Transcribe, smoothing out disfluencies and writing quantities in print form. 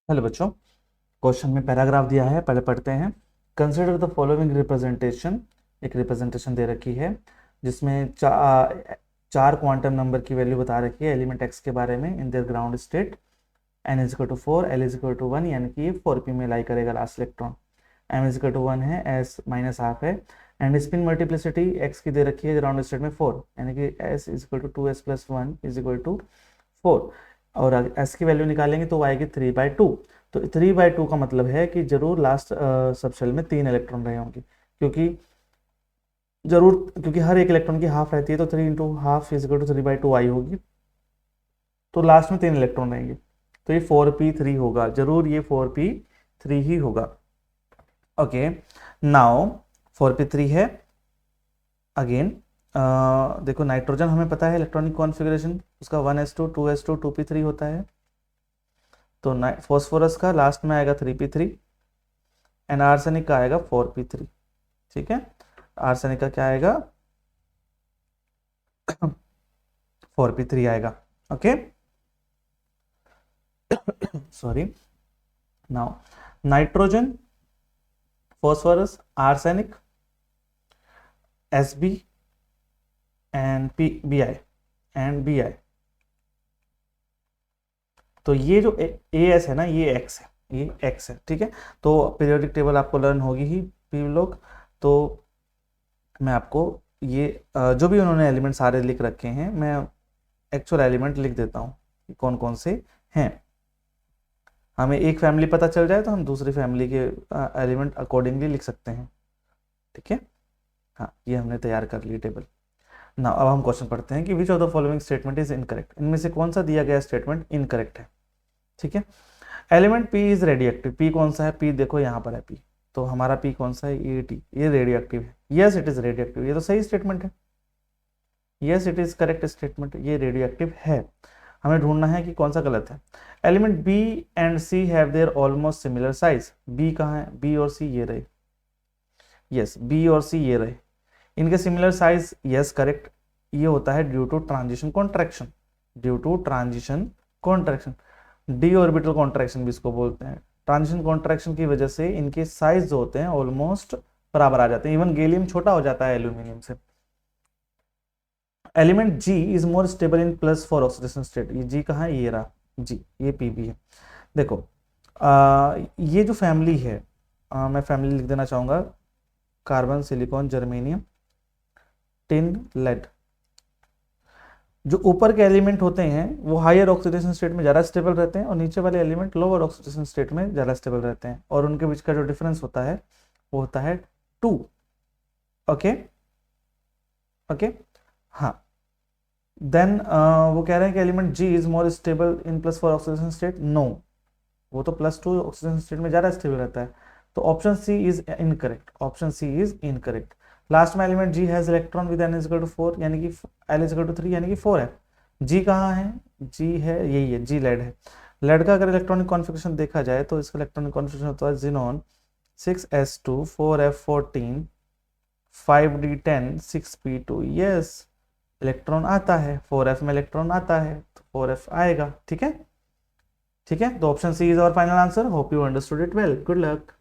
Hello बच्चों, question में paragraph दिया है, पहले पढ़ते हैं। Consider the following representation. एक रिप्रेजेंटेशन दे रखी है जिसमें चार क्वांटम नंबर की वैल्यू बता रखी है एलिमेंट एक्स के बारे में in their ground state. N is equal to 4, l is equal to 1, यानी कि ये 4p में लाई करेगा last electron. M is equal to 1 है, एस माइनस हाफ है। एंड स्पिन मल्टीप्लिसिटी एक्स की दे रखी है ग्राउंड स्टेट में 4, यानी कि s is equal to 2s plus 1 is equal to 4। और एस की वैल्यू निकालेंगे तो आएगी 3/2। तो 3/2 का मतलब है कि जरूर लास्ट सबशेल में 3 इलेक्ट्रॉन रहे होंगे, क्योंकि हर एक इलेक्ट्रॉन की हाफ रहती है, तो 3 into half is equal to 3/2 आई होगी। तो लास्ट में 3 इलेक्ट्रॉन रहेंगे, तो ये 4p3 होगा, जरूर ये 4p3 ही होगा। ओके, नाउ 4p3 है। अगेन देखो, नाइट्रोजन हमें पता है इलेक्ट्रॉनिक कॉन्फ़िगरेशन उसका 1s2 2s2 2p3 होता है। तो फॉस्फोरस का लास्ट में आएगा 3p3 एंड आर्सेनिक का आएगा 4p3। ठीक है, आर्सेनिक का क्या आएगा 4p3 आएगा। Okay, sorry. Now nitrogen, phosphorus, arsenic, Sb and Bi and Bi। तो ये जो AS है ना, ये X है, ये X है। ठीक है, तो पीरियोडिक टेबल आपको लर्न होगी ही पी लोग। तो मैं आपको ये जो भी उन्होंने एलिमेंट सारे लिख रखे हैं, मैं एक्चुअल एलिमेंट लिख देता हूँ कि कौन कौन से हैं। हमें एक फैमिली पता चल जाए तो हम दूसरी फैमिली के एलिमेंट अकॉर्डिंगली लिख सकते हैं। ठीक है, हाँ, ये हमने तैयार कर ली टेबल ना। अब हम क्वेश्चन पढ़ते हैं कि which of the following statement is incorrect. इनमें से कौन सा दिया गया स्टेटमेंट इनकरेक्ट है। ठीक है, element P is radio active. P कौन सा है, पी देखो यहाँ पर है पी, तो हमारा पी कौन सा है, ये टी, ये रेडियो एक्टिव है। Yes it is radioactive, ये तो सही स्टेटमेंट है। Yes it is correct statement, ये रेडियो एक्टिव है। हमें ढूंढना है कि कौन सा गलत है। Element B and C have their almost similar size. B कहाँ है, बी और सी ये रहे। यस, बी और सी ये रहे, इनके सिमिलर साइज। यस करेक्ट, ये होता है due to transition contraction. Due to transition contraction, D orbital contraction भी इसको बोलते हैं। ट्रांजिशन कॉन्ट्रैक्शन की वजह से इनके साइज जो होते हैं ऑलमोस्ट बराबर आ जाते हैं, इवन गैलियम छोटा हो जाता है एल्यूमिनियम से। Element G is more stable in plus four oxidation state. ये जी कहाँ है, ये रहा जी, ये पीबी है। देखो ये जो फैमिली है, मैं फैमिली लिख देना चाहूंगा, carbon, silicon, germanium, tin, lead. जो ऊपर के एलिमेंट होते हैं वो हायर ऑक्सीडेशन स्टेट में ज़्यादा स्टेबल रहते हैं, और नीचे वाले एलिमेंट लोअर ऑक्सीडेशन स्टेट में ज़्यादा स्टेबल रहते हैं, और उनके बीच का जो डिफरेंस होता है वो होता है 2। ओके ओके, हाँ। देन वो कह रहे हैं कि element G is more stable in plus four oxidation state. No, वो तो +2 ऑक्सीजन स्टेट में ज़्यादा स्टेबल रहता है। तो option C is incorrect, option C is incorrect. Last में element G has electron with n equal to 4, यानी कि l इक्वल टू 3, यानी कि 4 है। जी कहाँ है, जी है, यही है, जी लेड है। लेड का अगर इलेक्ट्रॉनिक कॉन्फ़िगरेशन देखा जाए तो इसका इलेक्ट्रॉनिक कॉन्फ़िगरेशन होता है xenon 6s2 4f14 5d10 6p2। Yes, electron आता है, 4f में इलेक्ट्रॉन आता है, तो 4f आएगा। ठीक है, ठीक है, तो option C is our final answer. Hope you understood it well, good luck.